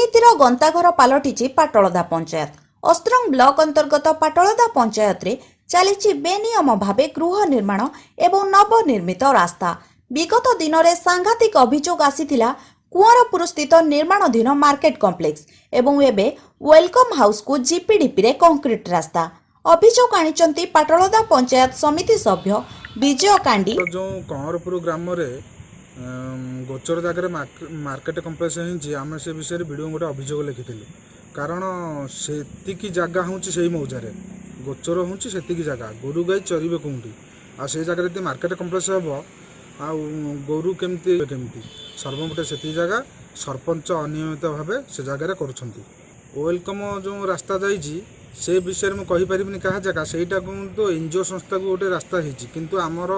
दुर्नीतिर गंताघर पलटि पाटलदा पंचायत। अस्त्रंग ब्लॉक अंतर्गत पाटलदा पंचायत रे चली बेनियम भावे गृह निर्माण एवं नवनिर्मित रास्ता। विगत दिन में सांघातिक अभियोग आसीथिला कुंवरपुर स्थित निर्माणाधीन मार्केट कॉम्प्लेक्स एवं एबे वेलकम हाउस को जीपीडीपी रे कंक्रीट रास्ता। अभियोग आनिचंती पाटलदा पंचायत समिति सभ्य विजय कांडी। जो कुंवरपुर ग्राम रे गोचर जगह मार्केट कम्प्लेक्स आम से विषय वीडियो गोटे अभियोग लिखी कारण से जगह हूँ से मौजारे गोचर हूँ से जगह गोरु गाई चरवे कौटी आ जगह मार्केट कम्प्लेक्स हम आ गोरु केमती सर्वमोटे से जगह सरपंच अनियमित भाव से जगह कर वेलकम जो रास्ता जाइए से विषय में कहीपरि क्या जगह सेटा तो एनजीओ संस्था को गोटे रास्ता होती आमर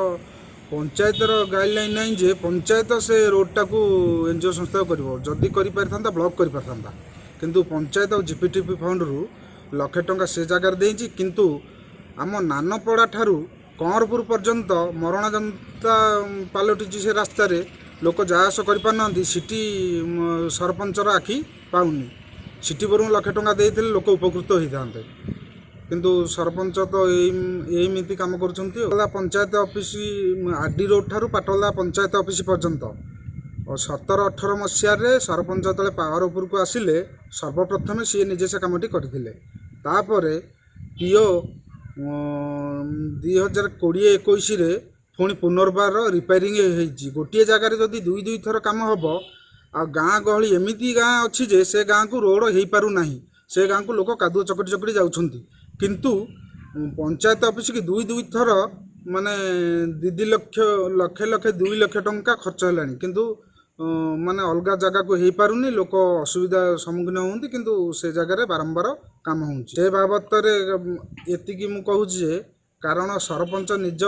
पंचायतर गाइडलाइन नहीं जे पंचायत से रोडटा को एनजीओ संस्था करी कर ब्लॉक कर किंतु पंचायत और जीपीटीपी फंड रु लक्षे टंका से जगार देछि किंतु आम नानपड़ा ठारू कुंवरपुर पर्यंत मरणा जनता पलटि से रास्ता रे लोक जास कर सिटी सरपंचर आखि पाउनी सिटी बरु लक्षे टंका देते लोक उपकृत होता किंतु सरपंच तो यही काम कर पंचायत ऑफिस आरडी रोड ठारू पाटलदा पंचायत ऑफिस पर्यंत 17-18 मसीह सरपंच तले पावर उपर को आसिले सर्वप्रथम सी निजे से कमटी करते पीओ 2020-21 पुणी पुनर्बार रिपेयरिंग हो गोटे जगार जदि दुई थर कम हम आ गाँ गहली एमती गाँ अच्छी जे से गाँ को रोड हो पारू नाही से गाँ को लोक कादुଅ चकटी चकटी जाउछंती किंतु पंचायत ऑफिस की दुई थर माने 2 लक्ष 2 लक्ष टंका खर्च है किंतु माने अलग जगह को हो पारुनी लोक असुविधा सम्मुखीन होती किंतु से जगह बारंबार काम हो बाबत एति मु कहूँ कारण सरपंच निज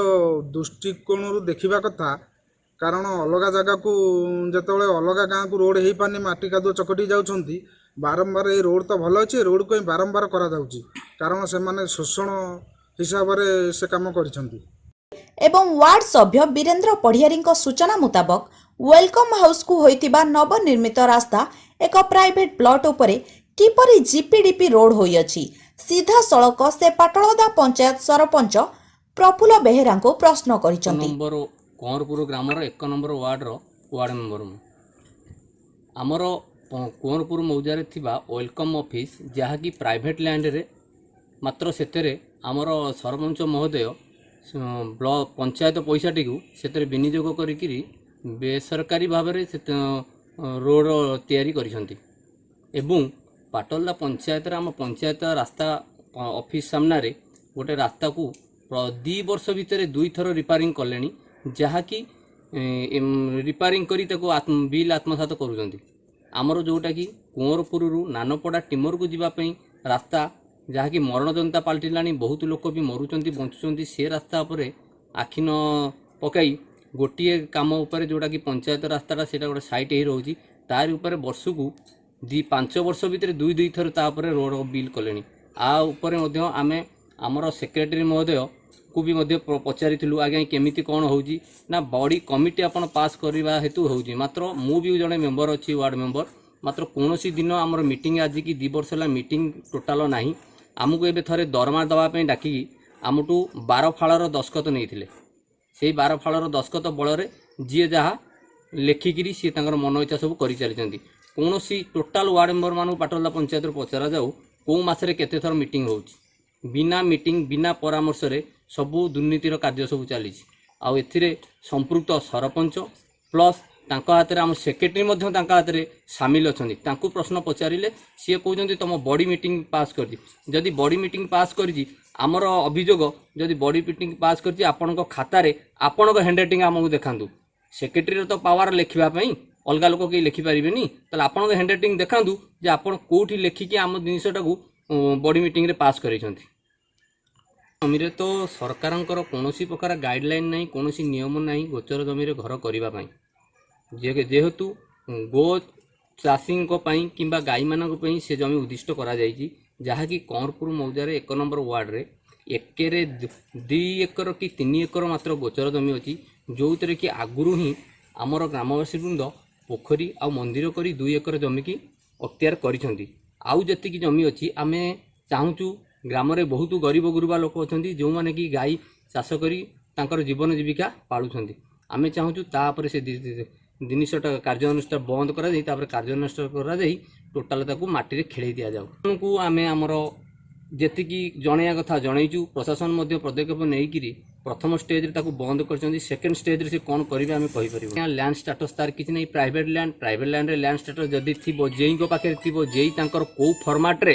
दृष्टिकोण देखा कथा कारण अलग जगह को जिते अलग गाँ को रोड हो पानी माटी कादुଅ चकटी जाउछंती बारंबार ये रोड तो भल अच्छे रोड को बारंबार करा जाउची कारण से माने शोषण हिसाब से काम करिसंती। एवं वार्ड सभ्य वीरेंद्र पढ़ियारी सूचना मुताबक वेलकम हाउस को होइतिबा नवनिर्मित रास्ता एक प्राइवेट प्लॉट उपरे किपरि जीपीडीपी रोड होई अछि सीधा सड़क से पाटलदा पंचायत सरपंच प्रफुल्ल बेहेरा को प्रश्न करिसंती। नंबर कुंवरपुर ग्राम 1 नंबर वार्ड मेंबर आमर कुंवरपुर मौजारे थिबा वेलकम ऑफिस जहाँकि प्राइवेट लैंड रे मात्र सेतेरे आमर सरपंच महोदय ब्लॉक पंचायत पैसाटी को से विनियोग करी बेसरकारी भाव में रोड तैयारी करिसंती एवं पाटलदा पंचायत आम पंचायत रास्ता ऑफिस सामने गोटे रास्ता को 2 वर्ष भितर 2 थर रिपेयरिंग कले जहाँकि रिपेयरिंग करी बिल आत्मसात करुँच आमर जोटा कि कुंवरपुर नानपड़ा टिमर को जीवाई रास्ता जहाँकि मरण जनता पलटिला बहुत लोक भी मरुंच बंचुंट से रास्ता पर आखि न पकई गोटे कम उपर जोटा कि पंचायत रास्ताटा से गोटे साइट ही रोचे तार उपर वर्ष को 5 वर्ष भितर 2 थर तापर रोड बिल कले आम आमर सेक्रेटरी महोदय को भी पचारूँ आज्ञा केमिति कौन होची ना बॉडी कमिटी आपन पास करवा हेतु होची मात्र मु भी जड़े मेंबर अच्छी वार्ड मेंबर मात्र कौन दिन आमर मीटिंग आज की 2 वर्ष है मीटिंग टोटाल ना आमको ए थे दरमा दवाई डाकिकी आमठू 12 फाड़र दस्खत नहीं से 12 फाड़र दस्खत बल जी जहाँ लेखिकी सी मन इच्छा सब कर चली कौन टोटाल वार्ड मेंबर मान पाटलदा पंचायत पचरा जाऊ कौ मसरे केते थर मीटिंग होची बिना मीटिंग बिना परामर्श रे सबू दुर्नीतिर कार्य सब चली संपृक्त सरपंच प्लस हाथ में आम सेक्रेटरी हाथ में सामिल अच्छा प्रश्न पचारे सी कहते तुम बॉडी मीटिंग पास कर जदि बॉडी मीटिंग पास कर आमर अभियोग जदि बॉडी मीटिंग पास कर आपण खातार आपण हैंडराइटिंग आमको देखा सेक्रेटरी तो पावर लिखापी अलग लोक कहीं लिखिपारे तो आपण हैंडराइटिंग देखा जे आप कौटी लिखिकी आम जिनटा को बॉडी मीटिंग रे पास कर जमी तो सरकार कौन प्रकार गाइडलाइन ना कौन नियम ना गोचर जमी घर करने जेहेतु गो चाषी कि गाई मानी से जमी उद्दिष्ट करा जहाँकि कुंवरपुर मौजारे 1 नंबर वार्ड रे 2 एकर कि 3 एकर मात्र गोचर जमी अच्छी जो थे कि आगुरी ही आमर ग्रामवासी वृंद पोखरी आ मंदिर करी 2 एकर जमी की ଅକ୍ତିଆର କରିଛନ୍ତି। ଆଉ ଯେତିକି ଜମି ଅଛି ଆମେ ଚାହୁଁଛୁ, ଗ୍ରାମରେ ବହୁତ ଗରିବ ଗୁରୁବା ଲୋକ ଅଛନ୍ତି ଯେଉଁମାନେ କି ଗାଈ ଚାଷ କରି ତାଙ୍କର ଜୀବନ ଜୀବିକା ପାଳୁଛନ୍ତି। ଆମେ ଚାହୁଁଛୁ ତାପରେ ସେ ଜିନିଷଟା କାର୍ଯ୍ୟାନୁଷ୍ଠାନ ବନ୍ଦ କରାଯାଇ ତାପରେ କାର୍ଯ୍ୟାନୁଷ୍ଠାନ କରାଯାଇ ଟୋଟାଲ ତାକୁ ମାଟିରେ ଖେଳେଇ ଦିଆଯାଉ। ଆପଣଙ୍କୁ ଆମେ ଆମର ଯେତିକି ଜଣେଇବା କଥା ଜଣେଇଛୁ, ପ୍ରଶାସନ ମଧ୍ୟ ପଦକ୍ଷେପ ନେଇକିରି ପ୍ରଥମ ଷ୍ଟେଜ୍ରେ ତାକୁ ବନ୍ଦ କରିଛନ୍ତି। ସେକେଣ୍ଡ ଷ୍ଟେଜ୍ରେ ସେ କ'ଣ କରିବେ ଆମେ କହିପାରିବୁ। ଲ୍ୟାଣ୍ଡ ଷ୍ଟାଟସ୍ ତାର କିଛି ନାହିଁ, ପ୍ରାଇଭେଟ୍ ଲ୍ୟାଣ୍ଡରେ ଲ୍ୟାଣ୍ଡ ଷ୍ଟାଟସ୍ ଯଦି ଥିବ, ଜେଇଙ୍କ ପାଖରେ ଥିବ, ଜେଇ ତାଙ୍କର କେଉଁ ଫର୍ମାଟ୍ରେ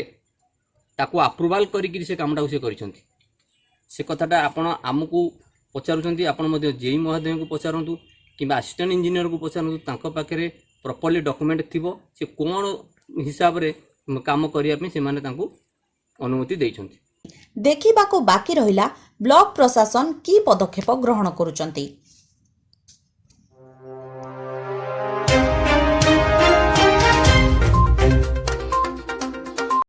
ତାକୁ ଆପ୍ରୁଭାଲ୍ କରିକିରି ସେ କାମଟାକୁ ସେ କରିଛନ୍ତି, ସେ କଥାଟା ଆପଣ ଆମକୁ ପଚାରୁଛନ୍ତି। ଆପଣ ମଧ୍ୟ ଜେଇ ମହୋଦୟଙ୍କୁ ପଚାରନ୍ତୁ କିମ୍ବା ଆସିଷ୍ଟାଣ୍ଟ ଇଞ୍ଜିନିୟରକୁ ପଚାରନ୍ତୁ, ତାଙ୍କ ପାଖରେ ପ୍ରପରଲି ଡକୁମେଣ୍ଟ ଥିବ, ସେ କ'ଣ ହିସାବରେ କାମ କରିବା ପାଇଁ ସେମାନେ ତାଙ୍କୁ ଅନୁମତି ଦେଇଛନ୍ତି। ଦେଖିବାକୁ ବାକି ରହିଲା ବ୍ଲକ ପ୍ରଶାସନ କି ପଦକ୍ଷେପ ଗ୍ରହଣ କରୁଛନ୍ତି।